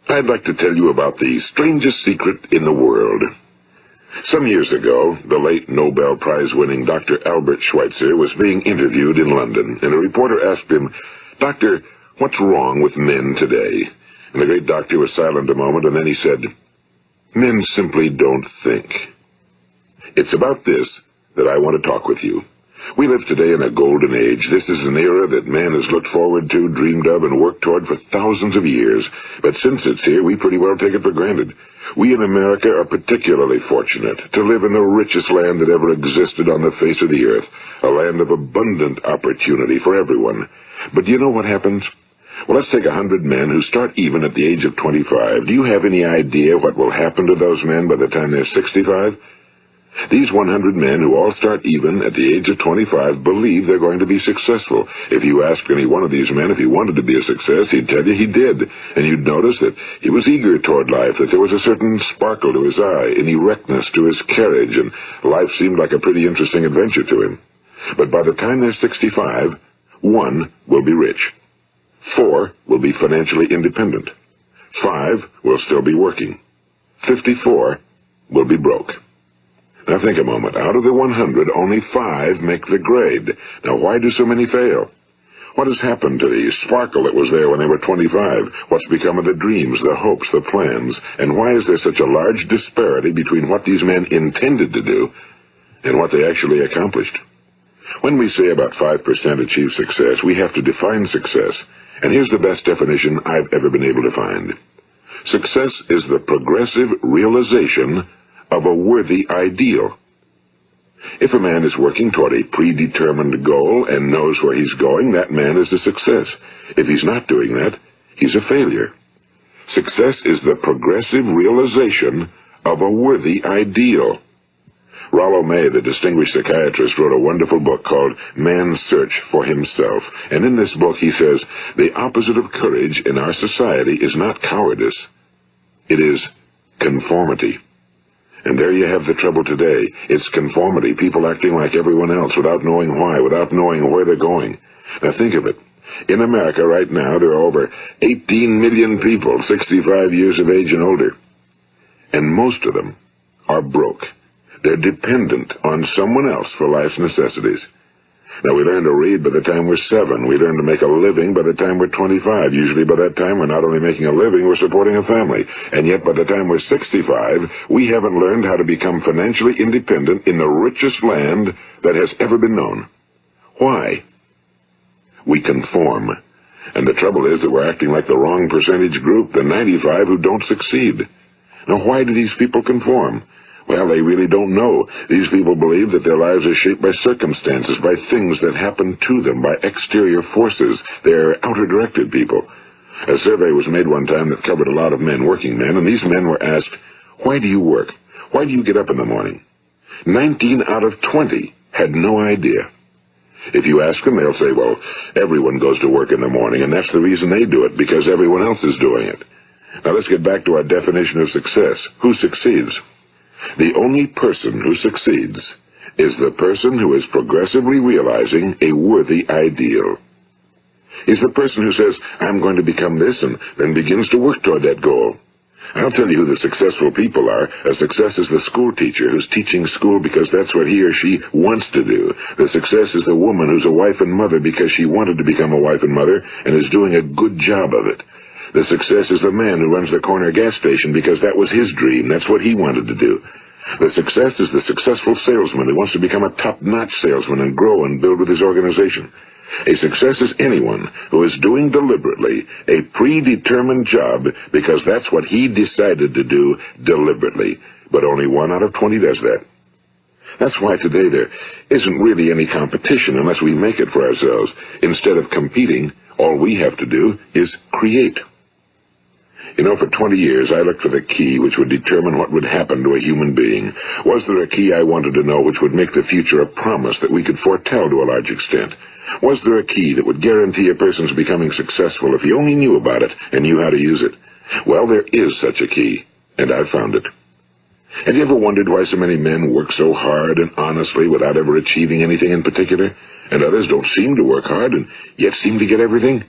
I'd like to tell you about the strangest secret in the world. Some years ago, the late Nobel Prize-winning Dr. Albert Schweitzer was being interviewed in London, and a reporter asked him, "Doctor, what's wrong with men today?" And the great doctor was silent a moment, and then he said, "Men simply don't think." It's about this that I want to talk with you. We live today in a golden age. This is an era that man has looked forward to, dreamed of, and worked toward for thousands of years. But since it's here, we pretty well take it for granted. We in America are particularly fortunate to live in the richest land that ever existed on the face of the earth, a land of abundant opportunity for everyone. But do you know what happens? Well, let's take 100 men who start even at the age of 25. Do you have any idea what will happen to those men by the time they're 65? These 100 men who all start even at the age of 25 believe they're going to be successful. If you ask any one of these men if he wanted to be a success, he'd tell you he did. And you'd notice that he was eager toward life, that there was a certain sparkle to his eye, an erectness to his carriage, and life seemed like a pretty interesting adventure to him. But by the time they're 65, 1 will be rich. 4 will be financially independent. 5 will still be working. 54 will be broke. Now think a moment. Out of the 100, only 5 make the grade. Now why do so many fail? What has happened to the sparkle that was there when they were 25? What's become of the dreams, the hopes, the plans? And why is there such a large disparity between what these men intended to do and what they actually accomplished? When we say about 5% achieve success, we have to define success. And here's the best definition I've ever been able to find. Success is the progressive realization of a worthy ideal. If a man is working toward a predetermined goal and knows where he's going, that man is a success. If he's not doing that, he's a failure. Success is the progressive realization of a worthy ideal. Rollo May, the distinguished psychiatrist, wrote a wonderful book called Man's Search for Himself. And in this book he says, the opposite of courage in our society is not cowardice. It is conformity. And there you have the trouble today. It's conformity, people acting like everyone else without knowing why, without knowing where they're going. Now think of it. In America right now, there are over 18 million people 65 years of age and older. And most of them are broke. They're dependent on someone else for life's necessities. Now, we learn to read by the time we're 7. We learn to make a living by the time we're 25. Usually by that time, we're not only making a living, we're supporting a family. And yet by the time we're 65, we haven't learned how to become financially independent in the richest land that has ever been known. Why? We conform. And the trouble is that we're acting like the wrong percentage group, the 95 who don't succeed. Now, why do these people conform? Well, they really don't know. These people believe that their lives are shaped by circumstances, by things that happen to them, by exterior forces. They're outer-directed people. A survey was made one time that covered a lot of men, working men, and these men were asked, "Why do you work? Why do you get up in the morning?" 19 out of 20 had no idea. If you ask them, they'll say, well, everyone goes to work in the morning, and that's the reason they do it, because everyone else is doing it. Now let's get back to our definition of success. Who succeeds? The only person who succeeds is the person who is progressively realizing a worthy ideal. He's the person who says, I'm going to become this, and then begins to work toward that goal. I'll tell you who the successful people are. A success is the school teacher who's teaching school because that's what he or she wants to do. The success is the woman who's a wife and mother because she wanted to become a wife and mother and is doing a good job of it. The success is the man who runs the corner gas station because that was his dream. That's what he wanted to do. The success is the successful salesman who wants to become a top-notch salesman and grow and build with his organization. A success is anyone who is doing deliberately a predetermined job because that's what he decided to do deliberately. But only 1 out of 20 does that. That's why today there isn't really any competition unless we make it for ourselves. Instead of competing, all we have to do is create. You know, for 20 years, I looked for the key which would determine what would happen to a human being. Was there a key I wanted to know which would make the future a promise that we could foretell to a large extent? Was there a key that would guarantee a person's becoming successful if he only knew about it and knew how to use it? Well, there is such a key, and I've found it. Have you ever wondered why so many men work so hard and honestly without ever achieving anything in particular, and others don't seem to work hard and yet seem to get everything?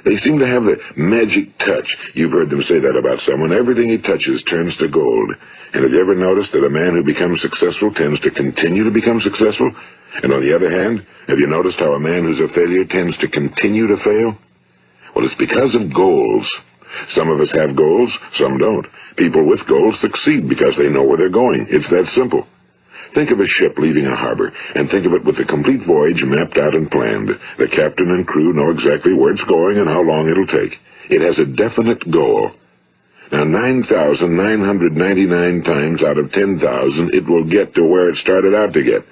They seem to have the magic touch. You've heard them say that about someone. Everything he touches turns to gold. And have you ever noticed that a man who becomes successful tends to continue to become successful? And on the other hand, have you noticed how a man who's a failure tends to continue to fail? Well, it's because of goals. Some of us have goals, some don't. People with goals succeed because they know where they're going. It's that simple. Think of a ship leaving a harbor, and think of it with the complete voyage mapped out and planned. The captain and crew know exactly where it's going and how long it'll take. It has a definite goal. Now, 9,999 times out of 10,000, it will get to where it started out to get.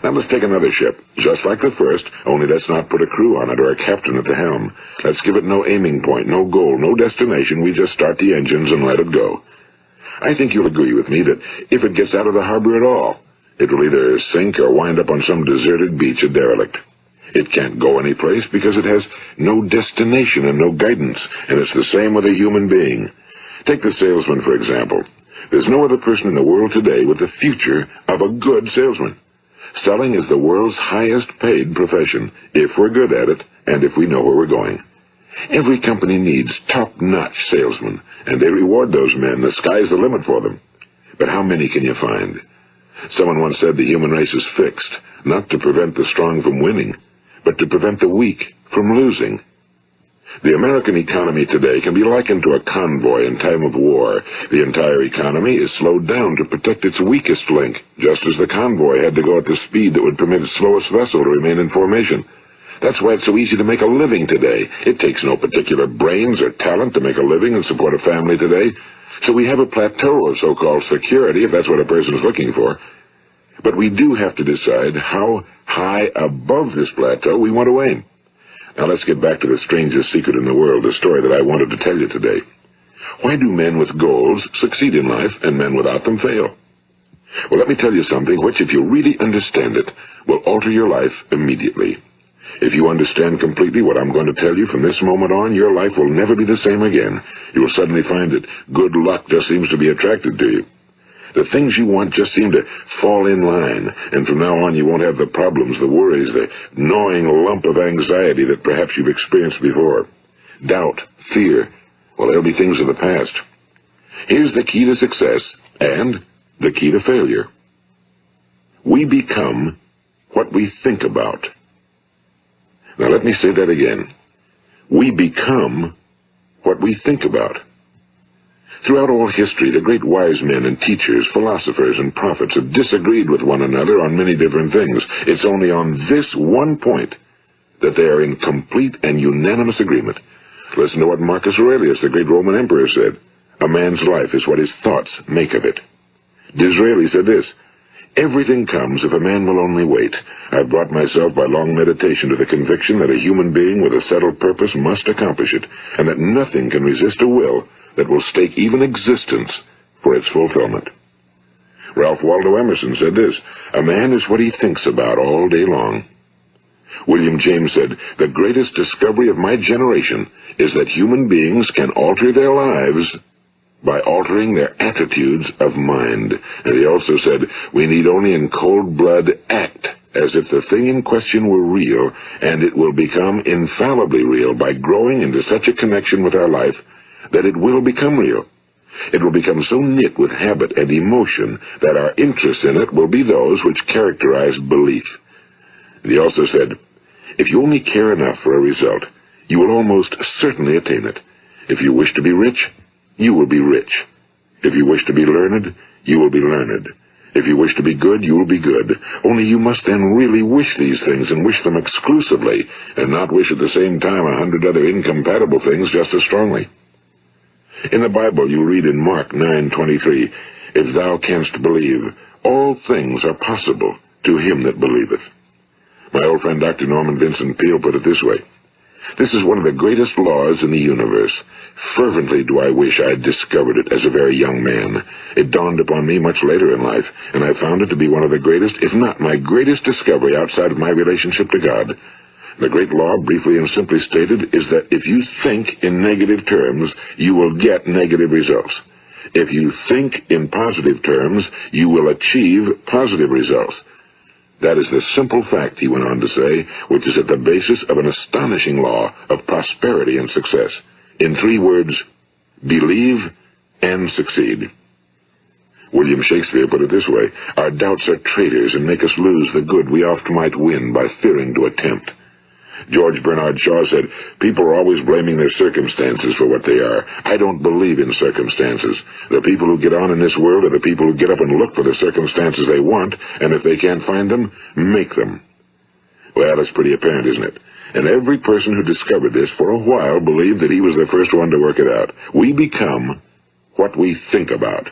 Now, let's take another ship, just like the first, only let's not put a crew on it or a captain at the helm. Let's give it no aiming point, no goal, no destination. We just start the engines and let it go. I think you'll agree with me that if it gets out of the harbor at all, it will either sink or wind up on some deserted beach, a derelict. It can't go any place because it has no destination and no guidance, and it's the same with a human being. Take the salesman, for example. There's no other person in the world today with the future of a good salesman. Selling is the world's highest-paid profession, if we're good at it and if we know where we're going. Every company needs top-notch salesmen, and they reward those men. The sky's the limit for them. But how many can you find? Someone once said the human race is fixed, not to prevent the strong from winning, but to prevent the weak from losing. The American economy today can be likened to a convoy in time of war. The entire economy is slowed down to protect its weakest link, just as the convoy had to go at the speed that would permit its slowest vessel to remain in formation. That's why it's so easy to make a living today. It takes no particular brains or talent to make a living and support a family today. So we have a plateau of so-called security, if that's what a person is looking for. But we do have to decide how high above this plateau we want to aim. Now let's get back to the strangest secret in the world, the story that I wanted to tell you today. Why do men with goals succeed in life and men without them fail? Well, let me tell you something which, if you really understand it, will alter your life immediately. If you understand completely what I'm going to tell you from this moment on, your life will never be the same again. You will suddenly find that good luck just seems to be attracted to you. The things you want just seem to fall in line, and from now on you won't have the problems, the worries, the gnawing lump of anxiety that perhaps you've experienced before. Doubt, fear, well, they'll be things of the past. Here's the key to success and the key to failure. We become what we think about. Now let me say that again. We become what we think about. Throughout all history, the great wise men and teachers, philosophers and prophets have disagreed with one another on many different things. It's only on this one point that they are in complete and unanimous agreement. Listen to what Marcus Aurelius, the great Roman emperor, said. A man's life is what his thoughts make of it. Disraeli said this. Everything comes if a man will only wait. I've brought myself by long meditation to the conviction that a human being with a settled purpose must accomplish it, and that nothing can resist a will that will stake even existence for its fulfillment. Ralph Waldo Emerson said this, a man is what he thinks about all day long. William James said, the greatest discovery of my generation is that human beings can alter their lives by altering their attitudes of mind. And he also said, we need only in cold blood act as if the thing in question were real, and it will become infallibly real by growing into such a connection with our life that it will become real. It will become so knit with habit and emotion that our interest in it will be those which characterize belief. And he also said, if you only care enough for a result, you will almost certainly attain it. If you wish to be rich, you will be rich. If you wish to be learned, you will be learned. If you wish to be good, you will be good. Only you must then really wish these things, and wish them exclusively, and not wish at the same time 100 other incompatible things just as strongly. In the Bible, you read in Mark 9:23, if thou canst believe, all things are possible to him that believeth. My old friend Dr. Norman Vincent Peale put it this way, this is one of the greatest laws in the universe. Fervently do I wish I had discovered it as a very young man. It dawned upon me much later in life, and I found it to be one of the greatest, if not my greatest discovery outside of my relationship to God. The great law, briefly and simply stated, is that if you think in negative terms, you will get negative results. If you think in positive terms, you will achieve positive results. That is the simple fact, he went on to say, which is at the basis of an astonishing law of prosperity and success. In 3 words, believe and succeed. William Shakespeare put it this way: our doubts are traitors and make us lose the good we oft might win by fearing to attempt. George Bernard Shaw said, people are always blaming their circumstances for what they are. I don't believe in circumstances. The people who get on in this world are the people who get up and look for the circumstances they want, and if they can't find them, make them. Well, that's pretty apparent, isn't it? And every person who discovered this for a while believed that he was the first one to work it out. We become what we think about.